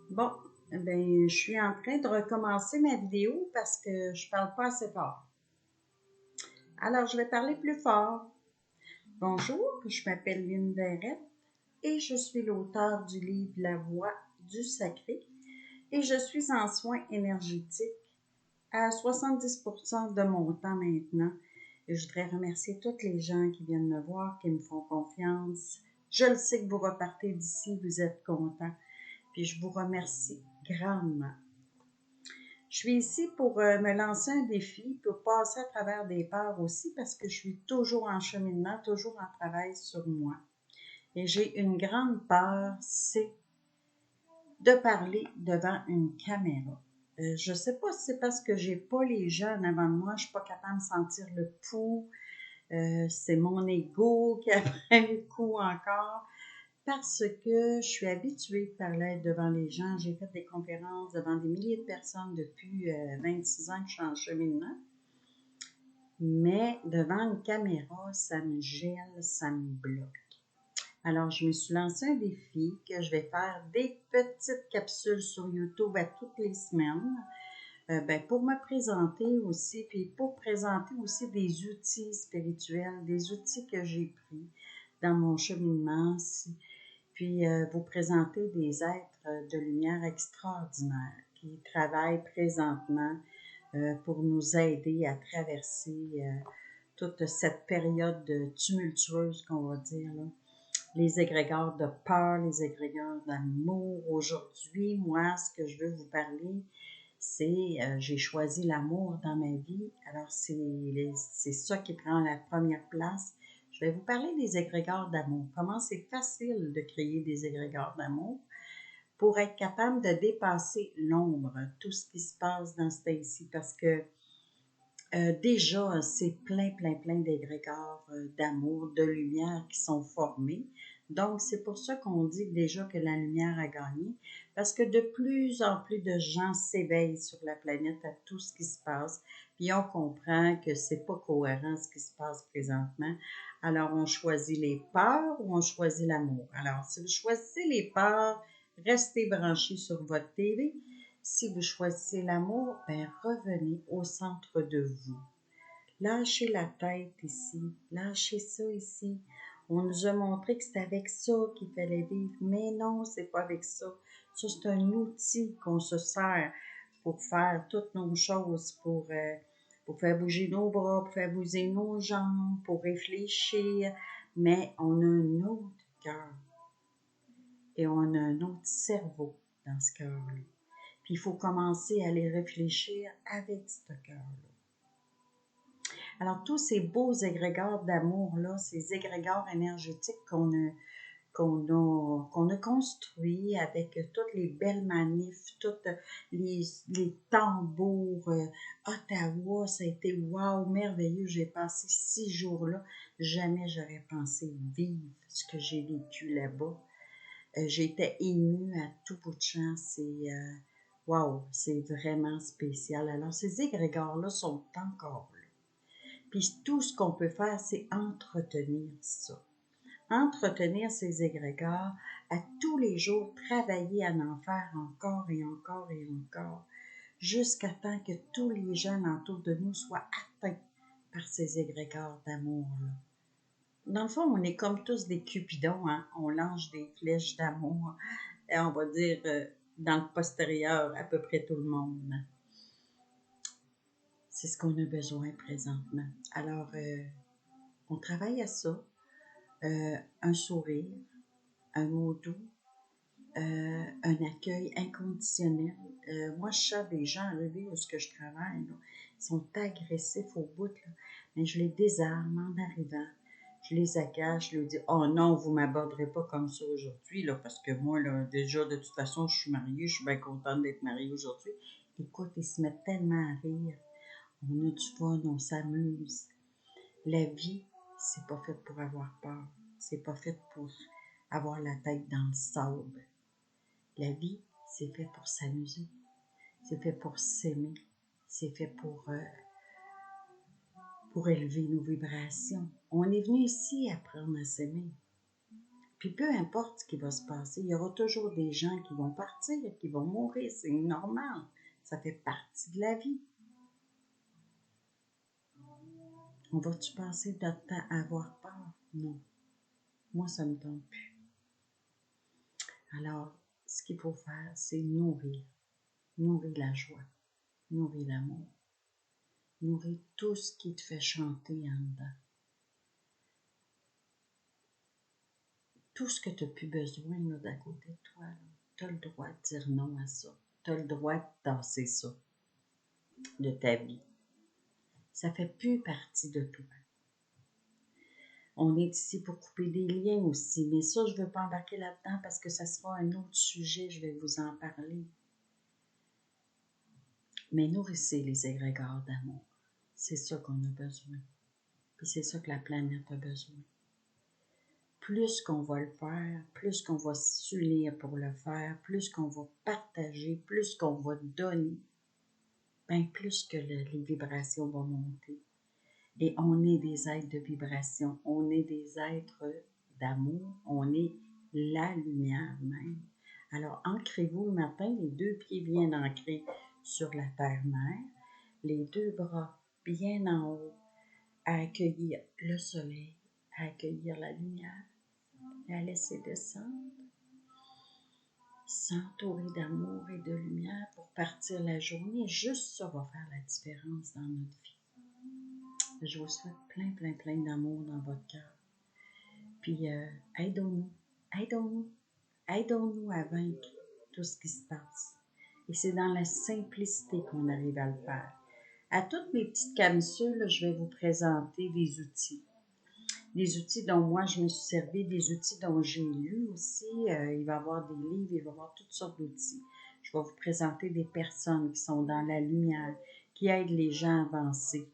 Bon, ben, je suis en train de recommencer ma vidéo parce que je parle pas assez fort. Alors, je vais parler plus fort. Bonjour, je m'appelle Lynn Verrette et je suis l'auteur du livre La Voix du Sacré et je suis en soins énergétiques à 70% de mon temps maintenant. Et je voudrais remercier toutes les gens qui viennent me voir, qui me font confiance. Je le sais que vous repartez d'ici, vous êtes contents. Puis je vous remercie grandement. Je suis ici pour me lancer un défi, pour passer à travers des peurs aussi, parce que je suis toujours en cheminement, toujours en travail sur moi. Et j'ai une grande peur, c'est de parler devant une caméra. Je ne sais pas si c'est parce que j'ai pas les gens en avant de moi, je suis pas capable de sentir le pouls, c'est mon ego qui a pris le coup encore, parce que je suis habituée de parler devant les gens. J'ai fait des conférences devant des milliers de personnes depuis 26 ans que je suis en cheminement. Mais devant une caméra, ça me gèle, ça me bloque. Alors, je me suis lancé un défi que je vais faire des petites capsules sur YouTube à toutes les semaines. Pour me présenter aussi, puis pour présenter aussi des outils spirituels, des outils que j'ai pris dans mon cheminement, puis vous présenter des êtres de lumière extraordinaires qui travaillent présentement pour nous aider à traverser toute cette période tumultueuse qu'on va dire, là. Les égrégores de peur, les égrégores d'amour. Aujourd'hui, moi, ce que je veux vous parler, c'est j'ai choisi l'amour dans ma vie. Alors, c'est ça qui prend la première place. Je vais vous parler des égrégores d'amour. Comment c'est facile de créer des égrégores d'amour pour être capable de dépasser l'ombre, tout ce qui se passe dans ce temps-ci. Parce que déjà, c'est plein d'égrégores d'amour, de lumière qui sont formés. Donc, c'est pour ça qu'on dit déjà que la lumière a gagné, parce que de plus en plus de gens s'éveillent sur la planète à tout ce qui se passe, puis on comprend que c'est pas cohérent ce qui se passe présentement. Alors, on choisit les peurs ou on choisit l'amour. Alors, si vous choisissez les peurs, restez branchés sur votre TV. Si vous choisissez l'amour, ben revenez au centre de vous. Lâchez la tête ici, lâchez ça ici. On nous a montré que c'est avec ça qu'il fallait vivre, mais non, c'est pas avec ça. Ça, c'est un outil qu'on se sert pour faire toutes nos choses, pour faire bouger nos bras, pour faire bouger nos jambes, pour réfléchir. Mais on a un autre cœur et on a un autre cerveau dans ce cœur-là. Puis il faut commencer à aller réfléchir avec ce cœur-là. Alors, tous ces beaux égrégores d'amour-là, ces égrégores énergétiques qu'on a construits avec toutes les belles manifs, toutes les tambours. Ottawa, ça a été wow, merveilleux. J'ai passé 6 jours là. Jamais j'aurais pensé vivre ce que j'ai vécu là-bas. J'étais émue à tout bout de champ. Wow, c'est vraiment spécial. Alors, ces égrégores-là sont encore là. Puis tout ce qu'on peut faire, c'est entretenir ça. Entretenir ces égrégores, à tous les jours, travailler à en faire encore et encore et encore, jusqu'à temps que tous les gens autour de nous soient atteints par ces égrégores d'amour-là. Dans le fond, on est comme tous des cupidons, hein? On lance des flèches d'amour, et on va dire dans le postérieur à peu près tout le monde. C'est ce qu'on a besoin présentement. Alors, on travaille à ça. Un sourire, un mot doux, un accueil inconditionnel. Moi, je sens des gens arriver où ce que je travaille, là, ils sont agressifs au bout, là, mais je les désarme en arrivant. Je les agace, je leur dis, oh non, vous ne m'aborderez pas comme ça aujourd'hui, là, parce que moi, là, déjà, de toute façon, je suis mariée, je suis bien contente d'être mariée aujourd'hui. Écoute, ils se mettent tellement à rire. On a du fun, on s'amuse. La vie, c'est pas fait pour avoir peur. C'est pas fait pour avoir la tête dans le sable. La vie, c'est fait pour s'amuser. C'est fait pour s'aimer. C'est fait pour élever nos vibrations. On est venu ici apprendre à s'aimer. Puis peu importe ce qui va se passer, il y aura toujours des gens qui vont partir, qui vont mourir, c'est normal. Ça fait partie de la vie. On va-tu passer notre temps à avoir peur? Non. Moi, ça me tente plus. Alors, ce qu'il faut faire, c'est nourrir. Nourrir la joie. Nourrir l'amour. Nourrir tout ce qui te fait chanter en dedans. Tout ce que tu n'as plus besoin là, d'à côté de toi, tu as le droit de dire non à ça. Tu as le droit de tasser ça de ta vie. Ça fait plus partie de toi. On est ici pour couper des liens aussi, mais ça, je ne veux pas embarquer là-dedans parce que ça sera un autre sujet, je vais vous en parler. Mais nourrissez les égrégores d'amour. C'est ça qu'on a besoin. Puis c'est ça que la planète a besoin. Plus qu'on va le faire, plus qu'on va s'unir pour le faire, plus qu'on va partager, plus qu'on va donner, bien plus que les vibrations vont monter. Et on est des êtres de vibration, on est des êtres d'amour, on est la lumière même. Alors, ancrez-vous le matin, les 2 pieds bien ancrés sur la terre-mère, les 2 bras bien en haut, à accueillir le soleil, à accueillir la lumière, la laisser descendre, s'entourer d'amour et de lumière pour partir la journée. Juste ça va faire la différence dans notre vie. Je vous souhaite plein, plein, plein d'amour dans votre cœur. Puis, aidons-nous, aidons-nous, aidons-nous à vaincre tout ce qui se passe. Et c'est dans la simplicité qu'on arrive à le faire. À toutes mes petites capsules, je vais vous présenter des outils. Des outils dont moi, je me suis servi, des outils dont j'ai lu aussi. Il va y avoir des livres, il va y avoir toutes sortes d'outils. Je vais vous présenter des personnes qui sont dans la lumière, qui aident les gens à avancer.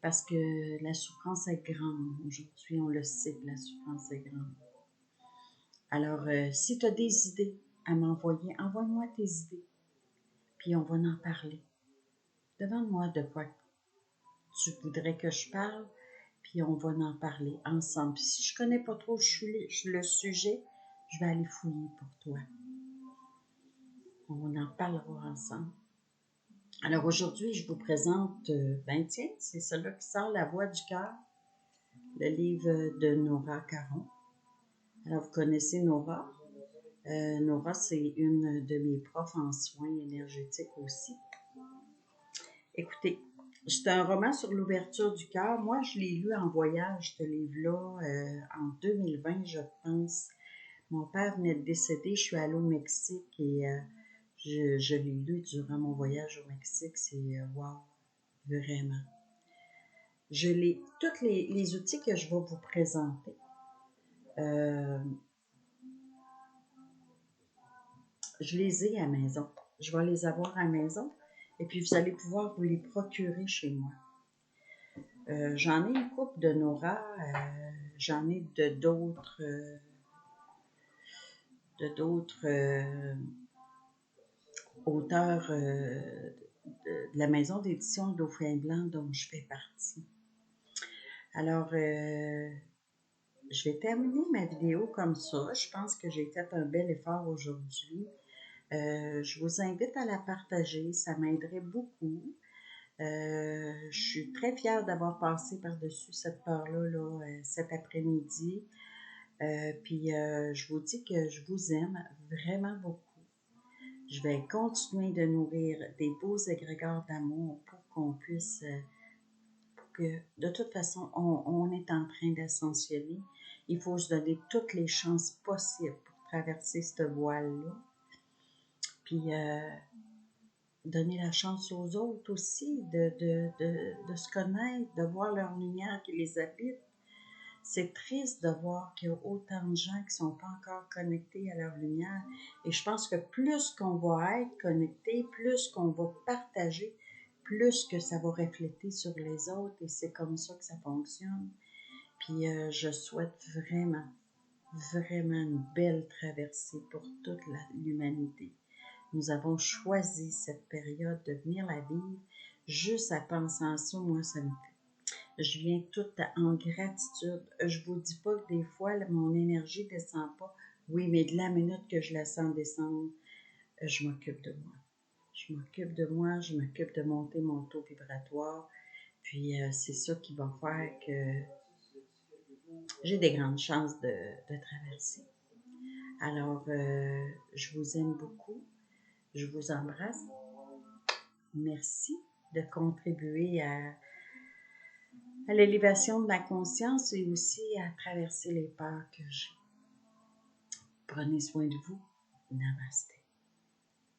Parce que la souffrance est grande. Aujourd'hui, on le sait que la souffrance est grande. Alors, si tu as des idées à m'envoyer, envoie-moi tes idées. Puis on va en parler. Demande-moi de quoi tu voudrais que je parle, puis on va en parler ensemble. Puis si je ne connais pas trop le sujet, je vais aller fouiller pour toi. On en parlera ensemble. Alors aujourd'hui, je vous présente, tiens, c'est celui qui sort La Voix du cœur, le livre de Nora Caron. Alors vous connaissez Nora. Nora, c'est une de mes profs en soins énergétiques aussi. Écoutez, c'est un roman sur l'ouverture du cœur. Moi, je l'ai lu en voyage, ce livre-là, en 2020, je pense. Mon père venait de décéder, je suis allée au Mexique et je l'ai lu durant mon voyage au Mexique. C'est wow, vraiment. Tous les outils que je vais vous présenter, je les ai à la maison. Je vais les avoir à la maison et puis vous allez pouvoir vous les procurer chez moi. J'en ai une couple de Nora, j'en ai d'autres auteurs de la maison d'édition de Dauphin Blanc dont je fais partie. Alors, je vais terminer ma vidéo comme ça. Je pense que j'ai fait un bel effort aujourd'hui. Je vous invite à la partager, ça m'aiderait beaucoup. Je suis très fière d'avoir passé par-dessus cette peur-là cet après-midi. Puis je vous dis que je vous aime vraiment beaucoup. Je vais continuer de nourrir des beaux égrégores d'amour pour qu'on puisse, pour que de toute façon, on est en train d'ascensionner. Il faut se donner toutes les chances possibles pour traverser cette voile-là. Puis donner la chance aux autres aussi de se connaître, de voir leur lumière qui les habite. C'est triste de voir qu'il y a autant de gens qui ne sont pas encore connectés à leur lumière. Et je pense que plus qu'on va être connectés, plus qu'on va partager, plus que ça va refléter sur les autres. Et c'est comme ça que ça fonctionne. Puis je souhaite vraiment, vraiment une belle traversée pour toute l'humanité. Nous avons choisi cette période de venir la vivre. Juste à penser à ça, moi, ça me fait. Je viens toute en gratitude. Je vous dis pas que des fois, là, mon énergie descend pas. Oui, mais de la minute que je la sens descendre, je m'occupe de moi. Je m'occupe de moi, je m'occupe de monter mon taux vibratoire. Puis c'est ça qui va faire que j'ai des grandes chances de traverser. Alors, je vous aime beaucoup. Je vous embrasse. Merci de contribuer à l'élévation de ma conscience et aussi à traverser les peurs que j'ai. Prenez soin de vous. Namaste.